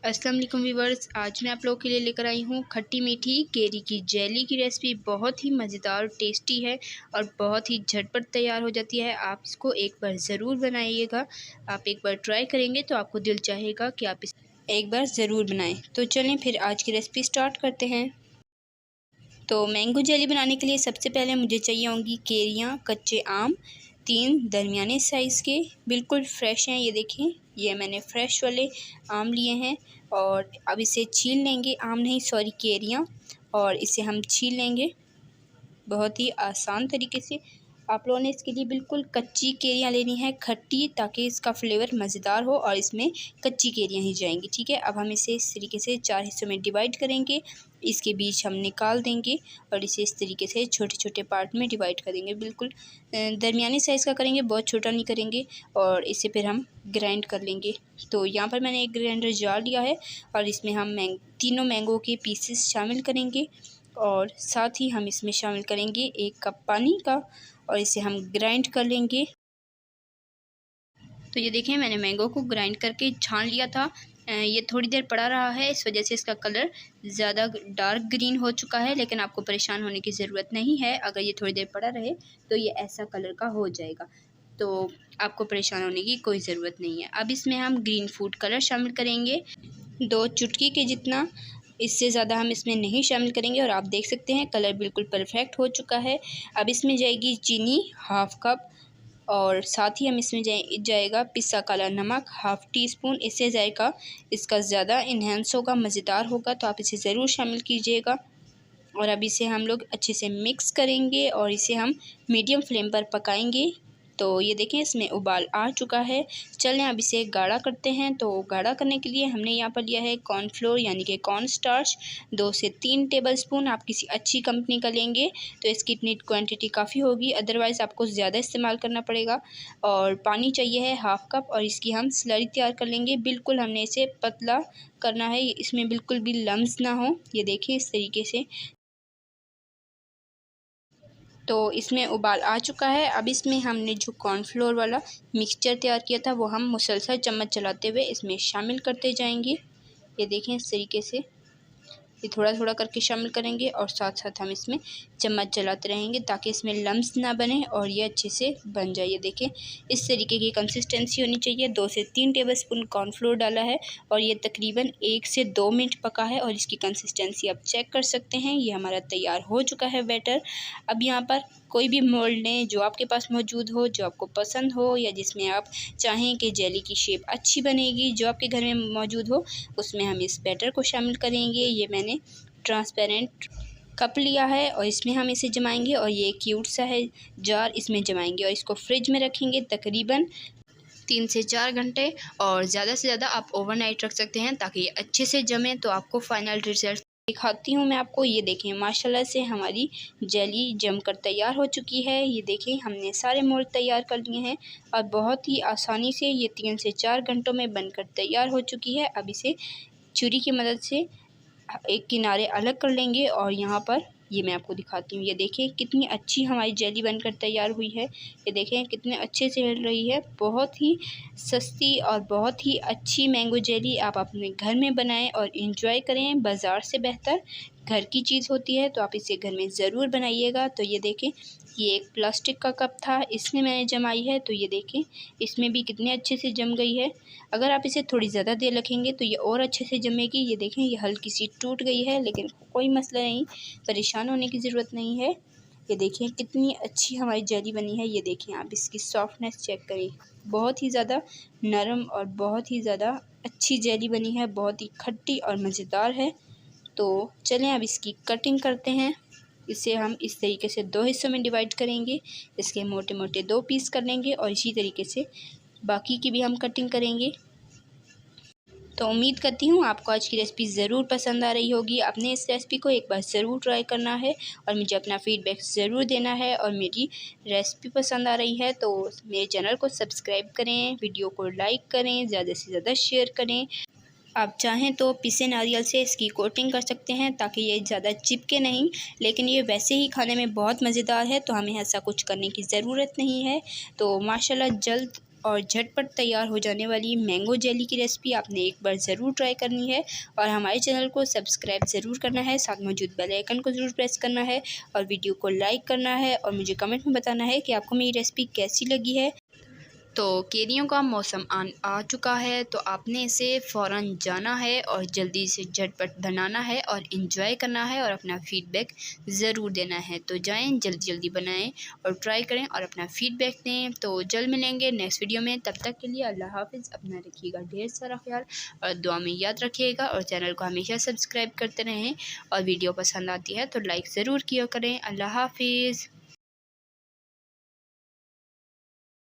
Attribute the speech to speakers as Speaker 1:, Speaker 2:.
Speaker 1: अस्सलाम वालेकुम व्यूवर्स, आज मैं आप लोगों के लिए लेकर आई हूँ खट्टी मीठी केरी की जेली की रेसिपी। बहुत ही मज़ेदार और टेस्टी है और बहुत ही झटपट तैयार हो जाती है। आप इसको एक बार ज़रूर बनाइएगा। आप एक बार ट्राई करेंगे तो आपको दिल चाहेगा कि आप इस एक बार ज़रूर बनाएं। तो चलें फिर आज की रेसिपी स्टार्ट करते हैं। तो मैंगो जेली बनाने के लिए सबसे पहले मुझे चाहिए होंगी केरियाँ, कच्चे आम 3 दरमियाने साइज़ के, बिल्कुल फ्रेश हैं। ये देखें, ये मैंने फ्रेश वाले आम लिए हैं और अब इसे छील लेंगे। आम नहीं सॉरी, केरियाँ, और इसे हम छील लेंगे बहुत ही आसान तरीके से। आप लोगों ने इसके लिए बिल्कुल कच्ची केरियाँ लेनी है, खट्टी, ताकि इसका फ्लेवर मज़ेदार हो और इसमें कच्ची केरियाँ ही जाएंगी। ठीक है, अब हम इसे इस तरीके से 4 हिस्सों में डिवाइड करेंगे। इसके बीच हम निकाल देंगे और इसे इस तरीके से छोटे छोटे पार्ट में डिवाइड करेंगे। बिल्कुल दरमियानी साइज़ का करेंगे, बहुत छोटा नहीं करेंगे। और इसे फिर हम ग्राइंड कर लेंगे। तो यहाँ पर मैंने एक ग्राइंडर जार लिया है और इसमें हम तीनों मैंगो के पीसेस शामिल करेंगे और साथ ही हम इसमें शामिल करेंगे 1 कप पानी का और इसे हम ग्राइंड कर लेंगे। तो ये देखें, मैंने मैंगो को ग्राइंड करके छान लिया था। ये थोड़ी देर पड़ा रहा है, इस वजह से इसका कलर ज़्यादा डार्क ग्रीन हो चुका है, लेकिन आपको परेशान होने की ज़रूरत नहीं है। अगर ये थोड़ी देर पड़ा रहे तो ये ऐसा कलर का हो जाएगा, तो आपको परेशान होने की कोई ज़रूरत नहीं है। अब इसमें हम ग्रीन फूड कलर शामिल करेंगे 2 चुटकी के जितना, इससे ज़्यादा हम इसमें नहीं शामिल करेंगे। और आप देख सकते हैं कलर बिल्कुल परफेक्ट हो चुका है। अब इसमें जाएगी चीनी हाफ़ कप और साथ ही हम इसमें जाएगा पिसा काला नमक हाफ़ टी स्पून। इससे जाएगा इसका ज़्यादा इन्हेंस होगा, मज़ेदार होगा, तो आप इसे ज़रूर शामिल कीजिएगा। और अब इसे हम लोग अच्छे से मिक्स करेंगे और इसे हम मीडियम फ्लेम पर पकाएंगे। तो ये देखें, इसमें उबाल आ चुका है। चलें अब इसे गाढ़ा करते हैं। तो गाढ़ा करने के लिए हमने यहाँ पर लिया है कॉर्नफ्लोर यानी कि कॉर्न स्टार्च 2 से 3 टेबलस्पून। आप किसी अच्छी कंपनी का लेंगे तो इसकी इतनी क्वांटिटी काफ़ी होगी, अदरवाइज़ आपको ज़्यादा इस्तेमाल करना पड़ेगा। और पानी चाहिए है हाफ़ कप और इसकी हम स्लरी तैयार कर लेंगे। बिल्कुल हमने इसे पतला करना है, इसमें बिल्कुल भी लम्स ना हो। ये देखिए इस तरीके से। तो इसमें उबाल आ चुका है। अब इसमें हमने जो कॉर्नफ्लोर वाला मिक्सचर तैयार किया था वो हम मुसलसल चम्मच चलाते हुए इसमें शामिल करते जाएंगे। ये देखें इस तरीके से, ये थोड़ा थोड़ा करके शामिल करेंगे और साथ साथ हम इसमें चम्मच चलाते रहेंगे ताकि इसमें लम्स ना बने और ये अच्छे से बन जाए। ये देखें इस तरीके की कंसिस्टेंसी होनी चाहिए। 2 से 3 टेबलस्पून कॉर्नफ्लोर डाला है और ये तकरीबन 1 से 2 मिनट पका है और इसकी कंसिस्टेंसी आप चेक कर सकते हैं। ये हमारा तैयार हो चुका है बैटर। अब यहाँ पर कोई भी मोल्ड लें जो आपके पास मौजूद हो, जो आपको पसंद हो या जिसमें आप चाहें कि जेली की शेप अच्छी बनेगी, जो आपके घर में मौजूद हो, उसमें हम इस बैटर को शामिल करेंगे। ये मैंने ट्रांसपेरेंट कप लिया है और इसमें हम इसे जमाएंगे और ये क्यूट सा है जार, इसमें जमाएंगे और इसको फ्रिज में रखेंगे तकरीबन 3 से 4 घंटे। और ज़्यादा से ज़्यादा आप ओवरनाइट रख सकते हैं ताकि ये अच्छे से जमे। तो आपको फाइनल रिजल्ट दिखाती हूँ मैं आपको। ये देखें माशाल्लाह से हमारी जेली जमकर तैयार हो चुकी है। ये देखें हमने सारे मोल्ड तैयार कर लिए हैं और बहुत ही आसानी से ये 3 से 4 घंटों में बनकर तैयार हो चुकी है। अब इसे छुरी की मदद से एक किनारे अलग कर लेंगे और यहाँ पर ये मैं आपको दिखाती हूँ। ये देखिए कितनी अच्छी हमारी जेली बनकर तैयार हुई है। ये देखें कितने अच्छे से हिल रही है। बहुत ही सस्ती और बहुत ही अच्छी मैंगो जेली आप अपने घर में बनाएं और इंजॉय करें। बाज़ार से बेहतर घर की चीज़ होती है, तो आप इसे घर में ज़रूर बनाइएगा। तो ये देखें, ये एक प्लास्टिक का कप था, इसमें मैंने जमाई है। तो ये देखें इसमें भी कितने अच्छे से जम गई है। अगर आप इसे थोड़ी ज़्यादा देर रखेंगे तो ये और अच्छे से जमेगी। ये देखें ये हल्की सी टूट गई है, लेकिन कोई मसला नहीं, परेशान होने की ज़रूरत नहीं है। ये देखें कितनी अच्छी हमारी जेली बनी है। ये देखें आप इसकी सॉफ्टनेस चेक करें, बहुत ही ज़्यादा नरम और बहुत ही ज़्यादा अच्छी जेली बनी है, बहुत ही खट्टी और मज़ेदार है। तो चलें अब इसकी कटिंग करते हैं। इसे हम इस तरीके से 2 हिस्सों में डिवाइड करेंगे। इसके मोटे मोटे 2 पीस कर लेंगे और इसी तरीके से बाकी की भी हम कटिंग करेंगे। तो उम्मीद करती हूँ आपको आज की रेसिपी ज़रूर पसंद आ रही होगी। आपने इस रेसिपी को एक बार ज़रूर ट्राई करना है और मुझे अपना फ़ीडबैक ज़रूर देना है। और मेरी रेसिपी पसंद आ रही है तो मेरे चैनल को सब्सक्राइब करें, वीडियो को लाइक करें, ज़्यादा से ज़्यादा शेयर करें। आप चाहें तो पिसे नारियल से इसकी कोटिंग कर सकते हैं ताकि ये ज़्यादा चिपके नहीं, लेकिन ये वैसे ही खाने में बहुत मज़ेदार है, तो हमें ऐसा कुछ करने की ज़रूरत नहीं है। तो माशाल्लाह जल्द और झटपट तैयार हो जाने वाली मैंगो जेली की रेसिपी आपने एक बार ज़रूर ट्राई करनी है और हमारे चैनल को सब्सक्राइब ज़रूर करना है, साथ मौजूद बेल आइकन को ज़रूर प्रेस करना है और वीडियो को लाइक करना है और मुझे कमेंट में बताना है कि आपको मेरी रेसिपी कैसी लगी है। तो केरियों का मौसम आ चुका है, तो आपने इसे फ़ौरन जाना है और जल्दी से झटपट बनाना है और इन्जॉय करना है और अपना फ़ीडबैक ज़रूर देना है। तो जाएं, जल्दी जल्दी बनाएं और ट्राई करें और अपना फ़ीडबैक दें। तो जल्द मिलेंगे नेक्स्ट वीडियो में, तब तक के लिए अल्लाह हाफ़िज़। अपना रखिएगा ढेर सारा ख्याल और दुआ में याद रखिएगा और चैनल को हमेशा सब्सक्राइब करते रहें और वीडियो पसंद आती है तो लाइक ज़रूर किया करें। अल्लाह हाफ़िज़।